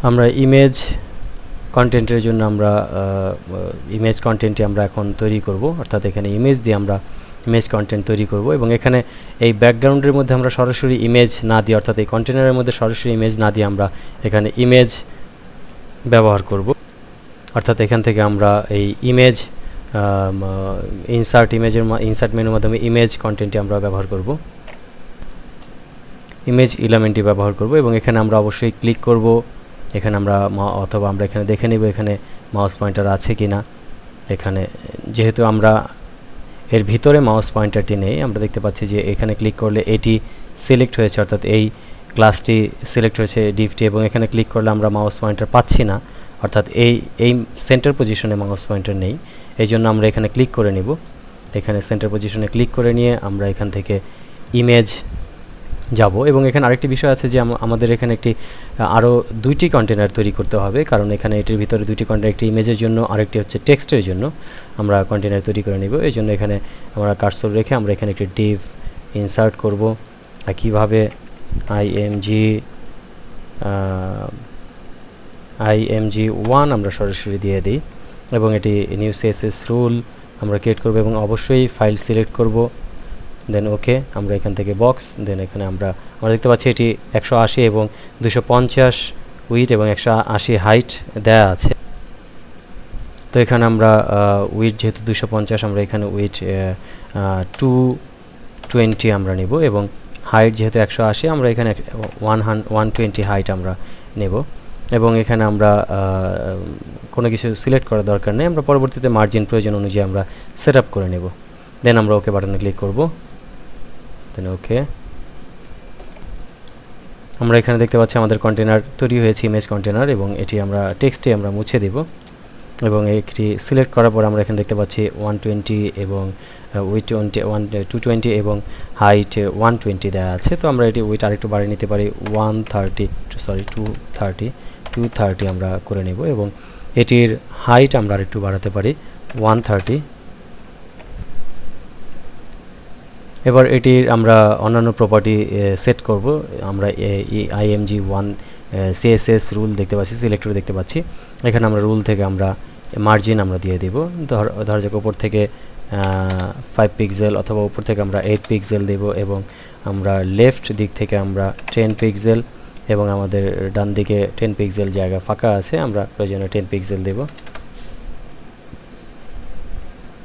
আমরা ইমেজ কন্টেন্টের জন্য আমরা ইমেজ কন্টেন্টটি আমরা এখন তৈরি করব, অর্থাৎ এখানে ইমেজ দিয়ে আমরা ইমেজ কন্টেন্ট তৈরি করব এবং এখানে এই ব্যাকগ্রাউন্ডের মধ্যে আমরা সরাসরি ইমেজ না দিয়ে, অর্থাৎ এই কন্টেনারের মধ্যে সরাসরি ইমেজ না দিয়ে আমরা এখানে ইমেজ ব্যবহার করব। অর্থাৎ এখান থেকে আমরা এই ইমেজ ইনসার্ট মেনুর মাধ্যমে ইমেজ কন্টেন্টটি আমরা ব্যবহার করব, ইমেজ এলিমেন্টটি ব্যবহার করব এবং এখানে আমরা অবশ্যই ক্লিক করব। এখানে আমরা অথবা আমরা এখানে দেখে নেব এখানে মাউস পয়েন্টার আছে কিনা। এখানে যেহেতু আমরা এর ভিতরে মাউস পয়েন্টারটি নেই, আমরা দেখতে পাচ্ছি যে এখানে ক্লিক করলে এটি সিলেক্ট হয়েছে, অর্থাৎ এই ক্লাসটি সিলেক্ট হয়েছে ডিভটি, এবং এখানে ক্লিক করলে আমরা মাউস পয়েন্টার পাচ্ছি না, অর্থাৎ এই সেন্টার পজিশনে মাউস পয়েন্টার নেই। এই জন্য আমরা এখানে ক্লিক করে নিব। এখানে সেন্টার পজিশনে ক্লিক করে নিয়ে আমরা এখান থেকে ইমেজ যাব এবং এখানে আরেকটি বিষয় আছে যে আমাদের এখানে একটি আরও দুইটি কন্টেনার তৈরি করতে হবে, কারণ এখানে এটির ভিতরে দুইটি কন্টেনার, একটি ইমেজের জন্য আরেকটি হচ্ছে টেক্সটের জন্য আমরা কন্টেনার তৈরি করে নিব। এই জন্য এখানে আমরা কার্সর রেখে আমরা এখানে একটি ডিভ ইনসার্ট করব। একইভাবে img1 আমরা সরাসরি দিয়ে দিই এবং এটি নিউ সিএসএস রুল আমরা ক্রিয়েট করব এবং অবশ্যই ফাইল সিলেক্ট করব, দেন ওকে। আমরা এখান থেকে বক্স, দেন এখানে আমরা দেখতে পাচ্ছি এটি 180 এবং 250 উইডথ এবং 180 হাইট দেয়া আছে। তো এখানে আমরা উইডথ যেহেতু 250, আমরা এখানে উইডথ 220 আমরা নেব এবং হাইট যেহেতু 180, আমরা এখানে 120 হাইট আমরা নেব এবং এখানে আমরা কোনো কিছু সিলেক্ট করার দরকার নেই, আমরা পরবর্তীতে মার্জিন প্রয়োজন অনুযায়ী আমরা সেট আপ করে নেব। দেন আমরা ওকে বাটনে ক্লিক করব, দেন ওকে। আমরা এখানে দেখতে পাচ্ছি আমাদের কন্টেনার তৈরি হয়েছে, ইমেজ কন্টেনার, এবং এটি আমরা টেক্সটে আমরা মুছে দেব এবং এটি সিলেক্ট করার পর আমরা এখানে দেখতে পাচ্ছি 120 এবং উইথ 220 এবং হাইট 120 দেওয়া আছে। তো আমরা এটি উইথ আরেকটু বাড়িয়ে নিতে পারি, 230 আমরা করে নেব এবং এটির হাইট আমরা আরেকটু বাড়াতে পারি 130। এবার এটির আমরা অন্যান্য প্রপার্টি সেট করব। আমরা img1 CSS রুল দেখতে পাচ্ছি, সিলেক্টর দেখতে পাচ্ছি। এখানে আমরা রুল থেকে আমরা মার্জিন আমরা দিয়ে দেব, ধরা যাক উপর থেকে 5 পিক্সেল অথবা উপর থেকে আমরা 8 পিক্সেল দেব এবং আমরা লেফট দিক থেকে আমরা 10 পিক্সেল এবং আমাদের ডান দিকে 10 পিক্সেল জায়গা ফাঁকা আছে, আমরা প্রয়োজনে 10 পিক্সেল দেব।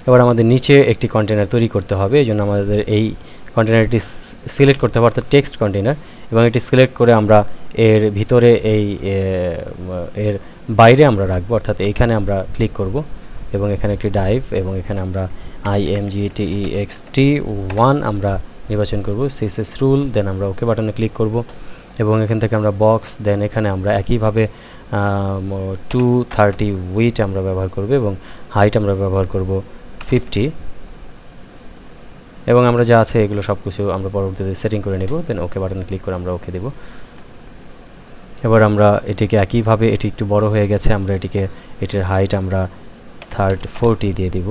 এবার আমাদের নিচে একটি কন্টেনার তৈরি করতে হবে, এই জন্য আমাদের এই কন্টেনারটি সিলেক্ট করতে হবে, অর্থাৎ টেক্সট কন্টেনার, এবং এটি সিলেক্ট করে আমরা এর ভিতরে এর বাইরে আমরা রাখবো, অর্থাৎ এইখানে আমরা ক্লিক করব এবং এখানে একটি ডাইভ এবং এখানে আমরা imgtext1 আমরা নির্বাচন করব, CSS রুল, দেন আমরা ওকে বাটনে ক্লিক করব এবং এখান থেকে আমরা বক্স, দেন এখানে আমরা একইভাবে 230 উইথ আমরা ব্যবহার করব এবং হাইট আমরা ব্যবহার করব 50 এবং আমরা যা আছে এগুলো সব কিছু আমরা পরবর্তীতে সেটিং করে নেব। দেন ওকে বাটনে ক্লিক করে আমরা ওকে দেব। এবার আমরা এটিকে একইভাবে, এটি একটু বড় হয়ে গেছে, আমরা এটির হাইট আমরা 40 দিয়ে দিব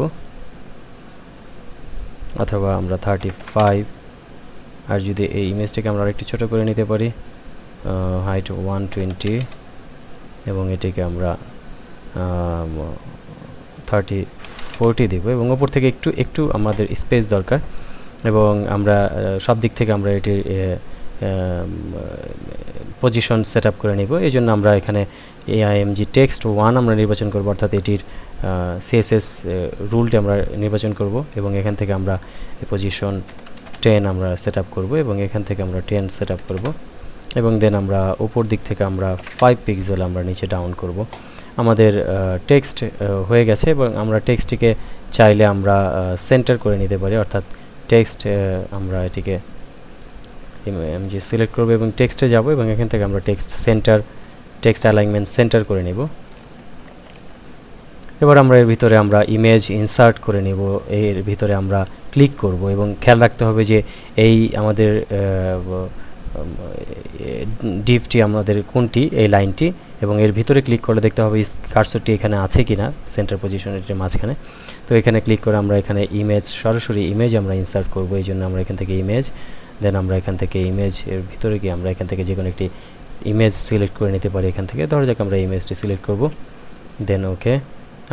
অথবা আমরা 35, আর যদি এই ইমেজটিকে আমরা আরেকটু ছোট করে নিতে পারি, হাইট 120 এবং এটিকে আমরা 40 দিব এবং উপর থেকে একটু আমাদের স্পেস দরকার এবং আমরা সব দিক থেকে আমরা এটির পজিশন সেট আপ করে নিব। এই জন্য আমরা এখানে imgtext1 আমরা নির্বাচন করব, অর্থাৎ এটির CSS রুলটি আমরা নির্বাচন করব এবং এখান থেকে আমরা পজিশন 10 আমরা সেট আপ করব এবং এখান থেকে আমরা 10 সেট আপ করব এবং দেন আমরা উপর দিক থেকে আমরা 5 পিক্সেল আমরা নিচে ডাউন করব। আমাদের টেক্সট হয়ে গেছে এবং আমরা টেক্সটটিকে চাইলে আমরা সেন্টার করে নিতে পারি, অর্থাৎ টেক্সট আমরা এটিকে সিলেক্ট করব এবং টেক্সটে যাব এবং এখান থেকে আমরা টেক্সট অ্যালাইনমেন্ট সেন্টার করে নেব। এবার আমরা এর ভিতরে আমরা ইমেজ ইনসার্ট করে নেব, এর ভিতরে আমরা ক্লিক করব এবং খেয়াল রাখতে হবে যে এই আমাদের ডিভটি আমাদের কোনটি, এই লাইনটি, এবং এর ভিতরে ক্লিক করলে দেখতে হবে কার্সরটি এখানে আছে কিনা সেন্টার পজিশনের মাঝখানে। তো এখানে ক্লিক করে আমরা এখানে সরাসরি ইমেজ আমরা ইনসার্ট করব, এই জন্য আমরা এখান থেকে ইমেজ, দেন আমরা এখান থেকে ইমেজ এর ভিতরে গিয়ে আমরা এখান থেকে যে কোনো একটি ইমেজ সিলেক্ট করে নিতে পারি এখান থেকে। ধরা যাক আমরা ইমেজটি সিলেক্ট করব, দেন ওকে।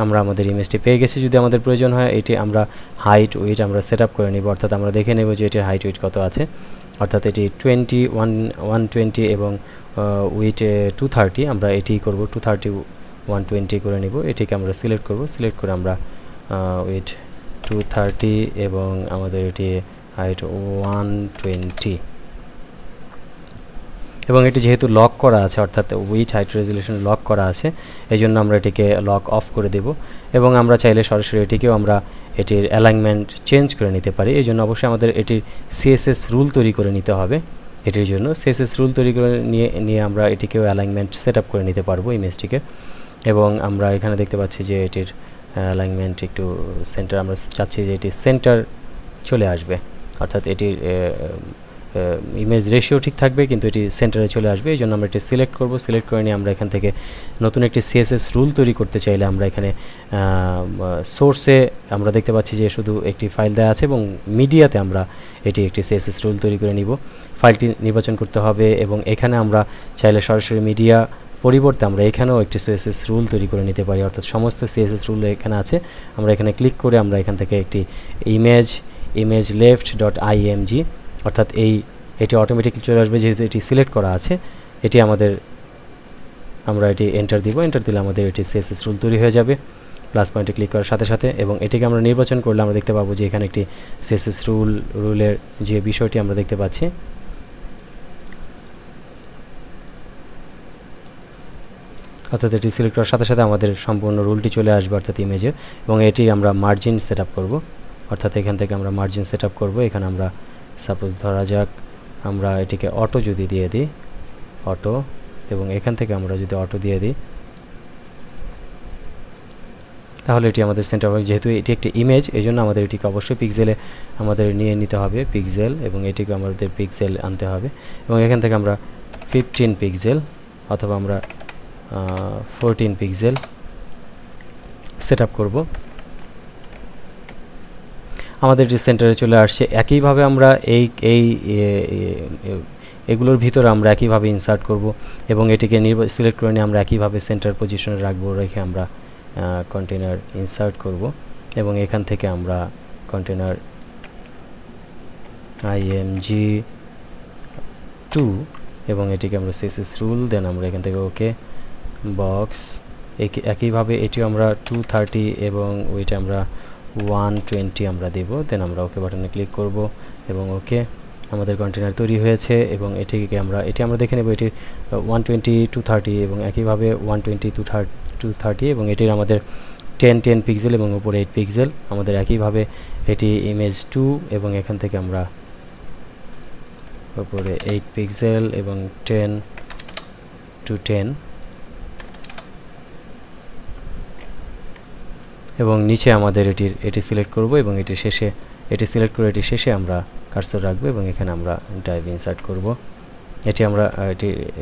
আমরা আমাদের ইমেজটি পেয়ে গেছি। যদি আমাদের প্রয়োজন হয় এটি আমরা হাইট উইডথ আমরা সেট আপ করে নিব, অর্থাৎ আমরা দেখে নেব যে এটির হাইট উইডথ কত আছে। অর্থাৎ এটি 120 এবং উইথ 230, আমরা এটি করব 230 120 করে নিব। এটিকে আমরা সিলেক্ট করব, সিলেক্ট করে আমরা উইথ 230 এবং আমাদের এটি হাইট 120, এবং এটি যেহেতু লক করা আছে, অর্থাৎ উইথ হাইট রেজুলেশন লক করা আছে, এই জন্য আমরা এটিকে লক অফ করে দেব। এবং আমরা চাইলে সরাসরি এটিকেও আমরা এটির অ্যালাইনমেন্ট চেঞ্জ করে নিতে পারি। এই জন্য অবশ্যই আমাদের এটির সিএসএস রুল তৈরি করে নিতে হবে। এটির জন্য সিএসএস রুল তৈরি করে নিয়ে আমরা এটিকেও অ্যালাইনমেন্ট সেট আপ করে নিতে পারবো ইমেজটিকে। এবং আমরা এখানে দেখতে পাচ্ছি যে এটির অ্যালাইনমেন্ট একটু সেন্টার, আমরা চাচ্ছি যে এটি সেন্টার চলে আসবে, অর্থাৎ এটির ইমেজ রেশিও ঠিক থাকবে কিন্তু এটি সেন্টারে চলে আসবে। এই জন্য আমরা এটি সিলেক্ট করব, সিলেক্ট করে নিয়ে আমরা এখান থেকে নতুন একটি সিএসএস রুল তৈরি করতে চাইলে আমরা এখানে সোর্সে আমরা দেখতে পাচ্ছি যে শুধু একটি ফাইল দেওয়া আছে, এবং মিডিয়াতে আমরা এটি একটি সিএসএস রুল তৈরি করে নিব। ফাইলটি নির্বাচন করতে হবে এবং এখানে আমরা চাইলে সরাসরি মিডিয়া পরিবর্তে আমরা এখানেও একটি সিএসএস রুল তৈরি করে নিতে পারি, অর্থাৎ সমস্ত সিএসএস রুল এখানে আছে। আমরা এখানে ক্লিক করে আমরা এখান থেকে একটি ইমেজ লেফট ডট আইএমজি, অর্থাৎ এটি অটোমেটিকলি চলে আসবে যেহেতু এটি সিলেক্ট করা আছে। এটি আমরা এটি এন্টার দিব, এন্টার দিলে আমাদের এটি সিএসএস রুল তৈরি হয়ে যাবে প্লাস পয়েন্টে ক্লিক করার সাথে সাথে। এবং এটিকে আমরা নির্বাচন করলে আমরা দেখতে পাবো যে এখানে একটি সিএসএস রুলের যে বিষয়টি আমরা দেখতে পাচ্ছি, অর্থাৎ এটি সিলেক্ট করার সাথে সাথে আমাদের সম্পূর্ণ রুলটি চলে আসবে অর্থাৎ ইমেজে। এবং এটি আমরা মার্জিন সেট আপ করবো, অর্থাৎ এখান থেকে আমরা মার্জিন সেট আপ করবো। এখানে আমরা সাপোজ ধরা যাক আমরা এটিকে অটো যদি দিয়ে দিই, অটো, এবং এখান থেকে আমরা যদি অটো দিয়ে দিই তাহলে এটি আমাদের সেন্টার হবে। যেহেতু এটি একটি ইমেজ এই জন্য আমাদের এটিকে অবশ্যই পিক্সেলে আমাদের নিয়ে নিতে হবে, পিক্সেল, এবং এটিকে আমাদের পিক্সেল আনতে হবে। এবং এখান থেকে আমরা 15 পিক্সেল অথবা আমরা 14 পিক্সেল সেট আপ করবো। আমাদের এটি সেন্টারে চলে আসছে। একইভাবে আমরা এগুলোর ভিতরে আমরা একইভাবে ইনসার্ট করব এবং এটিকে সিলেক্ট করে নিয়ে আমরা একইভাবে সেন্টার পজিশনে রাখবো, রেখে আমরা কন্টেনার ইনসার্ট করব এবং এখান থেকে আমরা কন্টেনার img2 এবং এটিকে আমরা সিএসএস রুল, দেন আমরা এখান থেকে ওকে বক্স, একইভাবে এটিও আমরা 230 এবং ওইটা আমরা 120 আমরা দেব, দেন আমরা ওকে বাটনে ক্লিক করব এবং ওকে। আমাদের কন্টেনার তৈরি হয়েছে এবং এটি আমরা দেখে নেব এটি 120 230 এবং একইভাবে 120 230 এবং এটির আমাদের 10 পিক্সেল এবং উপরে 8 পিক্সেল। আমাদের একইভাবে এটি ইমেজ 2 এবং এখান থেকে আমরা উপরে 8 পিক্সেল এবং 10 to 10 এবং নিচে আমাদের এটি সিলেক্ট করব এবং এটি সিলেক্ট করে এটি শেষে আমরা কার্সর রাখবো এবং এখানে আমরা ডাইভ ইনসার্ট করব। এটি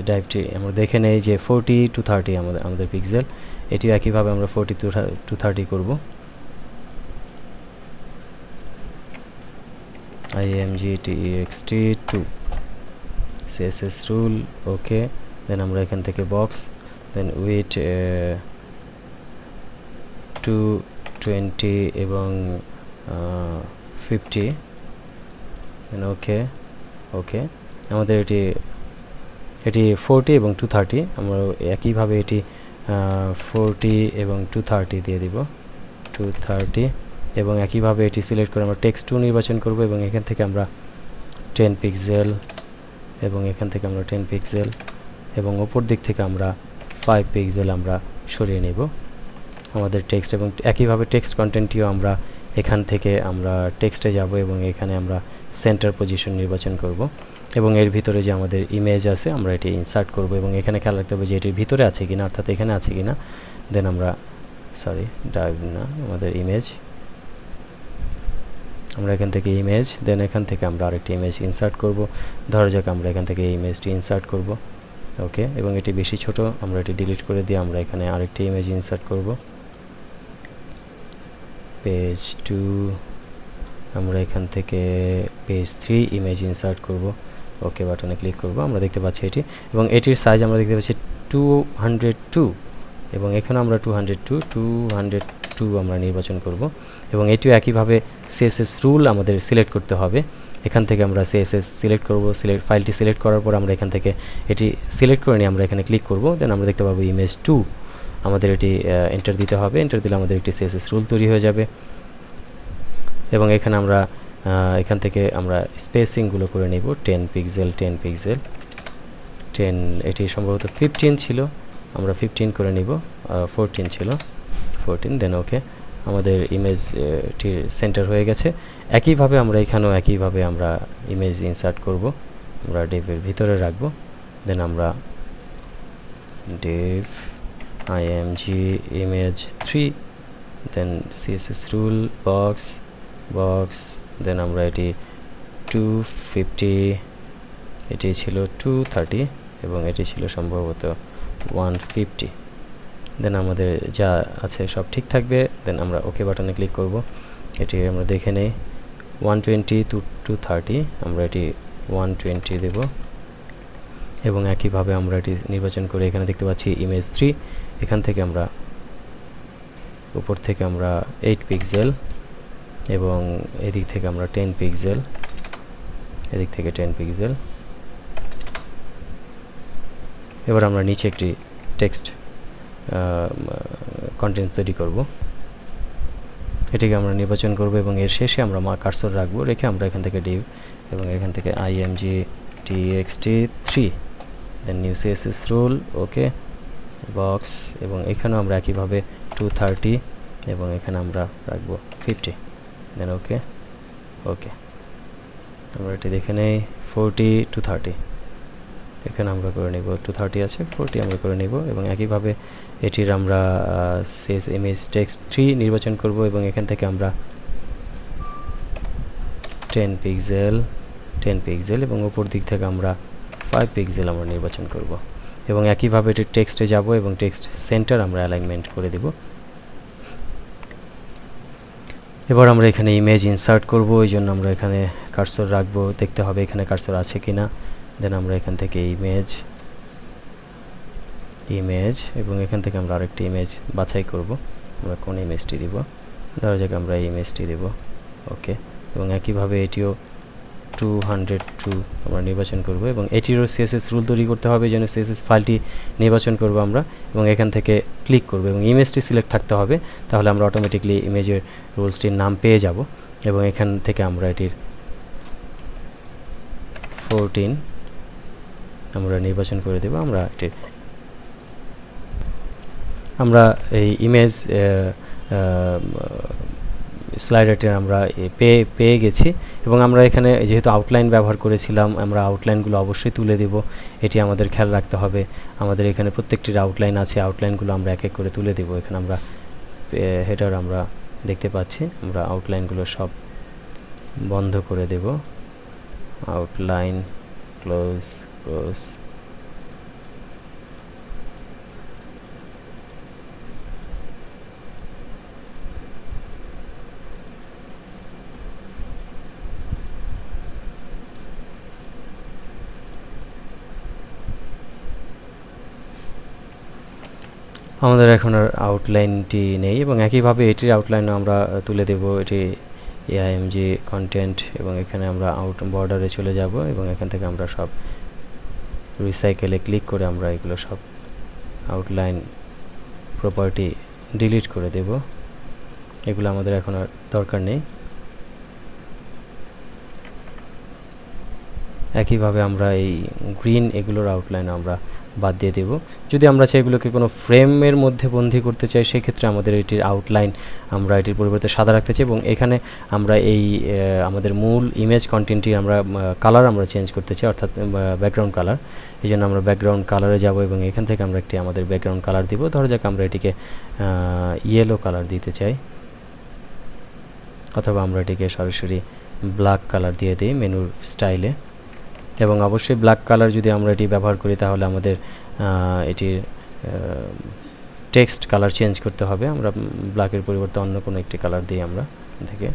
ডাইভটি আমরা দেখে নেই যে 40 to 30 আমাদের পিক্সেল, এটি একইভাবে আমরা 40 to 30 করব। img2 css rule ওকে, দেন আমরা এখান থেকে বক্স, দেন উইথ 220 এবং 50, দেন ওকে। আমাদের এটি 40 এবং 230, আমরা একইভাবে এটি 40 এবং 230 দিয়ে দিব, 230 এবং একইভাবে এটি সিলেক্ট করে আমরা টেক্সট 2 নির্বাচন করব এবং এখান থেকে আমরা 10 পিক্সেল এবং এখান থেকে আমরা 10 পিক্সেল এবং উপর দিক থেকে আমরা 5 পিক্সেল আমরা সরিয়ে নেব আমাদের টেক্সট। এবং একইভাবে টেক্সট কন্টেন্টটিও আমরা এখান থেকে আমরা টেক্সটে যাব এবং এখানে আমরা সেন্টার পজিশন নির্বাচন করব এবং এর ভিতরে যে আমাদের ইমেজ আছে আমরা এটি ইনসার্ট করব এবং এখানে খেয়াল রাখতে হবে যে এটির ভিতরে আছে কিনা, অর্থাৎ এখানে আছে কিনা। দেন আমরা আমাদের ইমেজ, আমরা এখান থেকে ইমেজ, দেন এখান থেকে আমরা আরেকটি ইমেজ ইনসার্ট করব। ধরা যাক আমরা এখান থেকে এই ইমেজটি ইনসার্ট করব, ওকে। এবং এটি বেশি ছোট, আমরা এটি ডিলিট করে দিয়ে আমরা এখানে আরেকটি ইমেজ ইনসার্ট করব, পেজ 2, আমরা এখান থেকে পেজ 3 ইমেজ ইনসার্ট করব, ওকে বাটনে ক্লিক করব। আমরা দেখতে পাচ্ছি এটি, এবং এটির সাইজ আমরা দেখতে পাচ্ছি 202, এবং এখানে আমরা 202 আমরা নির্বাচন করব। এবং এটিও একইভাবে সিএসএস রুল আমাদের সিলেক্ট করতে হবে। এখান থেকে আমরা সিএসএস সিলেক্ট করব। ফাইলটি সিলেক্ট করার পর আমরা এখান থেকে এটি সিলেক্ট করে নিয়ে আমরা এখানে ক্লিক করব। দেন আমরা দেখতে পাবো ইমেজ 2, আমাদের এটি এন্টার দিতে হবে। এন্টার দিলে আমাদের একটি সিএসএস রুল তৈরি হয়ে যাবে। এবং এখানে আমরা এখান থেকে আমরা স্পেসিংগুলো করে নেব 10 পিক্সেল 10 পিক্সেল 10, এটি সম্ভবত 15 ছিল, আমরা 15 করে নিব, 14 ছিল 14, দেন ওকে। আমাদের ইমেজটির সেন্টার হয়ে গেছে। একইভাবে আমরা এখানেও একইভাবে আমরা ইমেজ ইনসার্ট করব। আমরা ডেভের ভিতরে রাখব। দেন আমরা ডেভ img image 3, দেন css rule box, দেন আমরা এটি 250, এটি ছিল 230, এবং এটি ছিল সম্ভবত 150। দেন আমাদের যা আছে সব ঠিক থাকবে। দেন আমরা ওকে বাটনে ক্লিক করব। এটি আমরা দেখে নেই 120 to 230, আমরা এটি 120 দেব। এবং একইভাবে আমরা এটি নির্বাচন করে এখানে দেখতে পাচ্ছি ইমেজ 3, এখান থেকে আমরা উপর থেকে আমরা 8 পিক্সেল, এবং এদিক থেকে আমরা 10 পিক্সেল, এদিক থেকে 10 পিক্সেল। এবার আমরা নিচে একটি টেক্সট কন্টেন্ট তৈরি করব। এটিকে আমরা নির্বাচন করব এবং এর শেষে আমরা কার্সর রাখবো। রেখে আমরা এখান থেকে ডিভ, এবং এখান থেকে img txt3, then new css rule, okay box, এবং এখানেও আমরা একইভাবে 230, এবং এখানে আমরা রাখবো 50, দেন ওকে ওকে। আমরা এটি দেখে নেই 40 to 30, এখানে আমরা করে নেব 230 আছে, 40 আমরা করে নেব। এবং একইভাবে এটির আমরা সেভ ইমেজ টেক্সট 3 নির্বাচন করব, এবং এখান থেকে আমরা 10 পিক্সেল, এবং উপর দিক থেকে আমরা 5 পিক্সেল আমরা নির্বাচন করব। এবং একইভাবে এটির টেক্সটে যাব, এবং টেক্সট সেন্টার আমরা অ্যালাইনমেন্ট করে দেব। এবার আমরা এখানে ইমেজ ইনসার্ট করব, এই জন্য আমরা এখানে কার্সর রাখবো, দেখতে হবে এখানে কার্সর আছে কিনা। দেন আমরা এখান থেকে ইমেজ, এবং এখান থেকে আমরা আরেকটি ইমেজ বাছাই করব। আমরা কোন ইমেজটি দিব, ধরা যাক আমরা এই ইমেজটি দেব, ওকে। এবং একইভাবে এটিও 202 আমরা নির্বাচন করব, এবং এটিরও সিএসএস রুল তৈরি করতে হবে, যেন সিএসএস ফাইলটি নির্বাচন করব আমরা, এবং এখান থেকে ক্লিক করব, এবং ইমেজটি সিলেক্ট থাকতে হবে, তাহলে আমরা অটোমেটিকলি ইমেজের রুলসটির নাম পেয়ে যাব। এবং এখান থেকে আমরা এটির 14 আমরা নির্বাচন করে দেব। আমরা এই ইমেজ স্লাইডারটির আমরা পেয়ে গেছি, এবং আমরা এখানে যেহেতু আউটলাইন ব্যবহার করেছিলাম, আমরা আউটলাইনগুলো অবশ্যই তুলে দেব, এটি আমাদের খেয়াল রাখতে হবে। আমাদের এখানে প্রত্যেকটির আউটলাইন আছে, আউটলাইনগুলো আমরা এক এক করে তুলে দেব। এখানে আমরা হেডার আমরা দেখতে পাচ্ছি, আমরা আউটলাইনগুলো সব বন্ধ করে দেব। Outline close. আমাদের এখন আর আউটলাইনটি নেই, এবং একইভাবে এটির আউটলাইনও আমরা তুলে দেব। এটি img কন্টেন্ট, এবং এখানে আমরা বর্ডারে চলে যাব, এবং এখান থেকে আমরা সব রিসাইকেলে ক্লিক করে আমরা এগুলো সব আউটলাইন প্রপার্টি ডিলিট করে দেব। এগুলো আমাদের এখন আর দরকার নেই। একইভাবে আমরা এই গ্রিন এগুলোর আউটলাইন আমরা বাদ দিয়ে দেব। যদি আমরা চাই এগুলোকে কোনো ফ্রেমের মধ্যে বন্দি করতে চাই, সেক্ষেত্রে আমাদের এটির আউটলাইন আমরা এটির পরিবর্তে সাদা রাখতে চাই, এবং এখানে আমরা এই আমাদের মূল ইমেজ কন্টেন্টটি আমরা কালার আমরা চেঞ্জ করতে চাই, অর্থাৎ ব্যাকগ্রাউন্ড কালার। এই জন্য আমরা ব্যাকগ্রাউন্ড কালারে যাব, এবং এখান থেকে আমরা একটি আমাদের ব্যাকগ্রাউন্ড কালার দিব। ধরা যাক আমরা এটিকে ইয়েলো কালার দিতে চাই, অথবা আমরা এটিকে সরাসরি ব্ল্যাক কালার দিয়ে দিই মেনুর স্টাইলে। এবং অবশ্যই ব্ল্যাক কালার যদি আমরা এটি ব্যবহার করি, তাহলে আমাদের এটির টেক্সট কালার চেঞ্জ করতে হবে। আমরা ব্ল্যাকের পরিবর্তে অন্য কোনো একটি কালার দিই আমরা থেকে।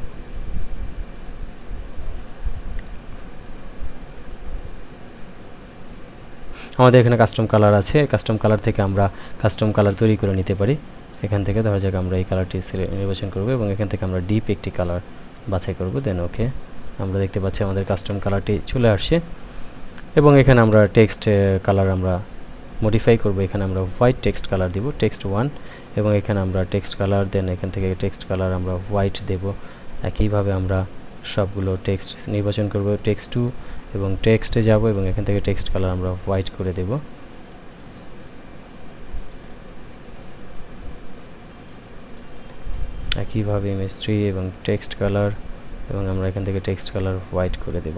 আমাদের এখানে কাস্টম কালার আছে, কাস্টম কালার থেকে আমরা কাস্টম কালার তৈরি করে নিতে পারি। এখান থেকে ধরা যাক আমরা এই কালারটি নির্বাচন করব এবং এখান থেকে আমরা ডিপ একটি কালার বাছাই করব, দেন ওকে। আমরা দেখতে পাচ্ছি আমাদের কাস্টম কালারটি চলে আসছে এবং এখানে আমরা টেক্সট কালার আমরা মডিফাই করব। এখানে আমরা হোয়াইট টেক্সট কালার দিব, টেক্সট 1, এবং এখানে আমরা টেক্সট কালার, দেন এখান থেকে টেক্সট কালার আমরা হোয়াইট দেব। একইভাবে আমরা সবগুলো টেক্সট নির্বাচন করব, টেক্সট 2 এবং টেক্সটে যাব এবং এখান থেকে টেক্সট কালার আমরা হোয়াইট করে দেব। একইভাবে ইমেজ 3 এবং টেক্সট কালার, এবং আমরা এখান থেকে টেক্সট কালার হোয়াইট করে দেব।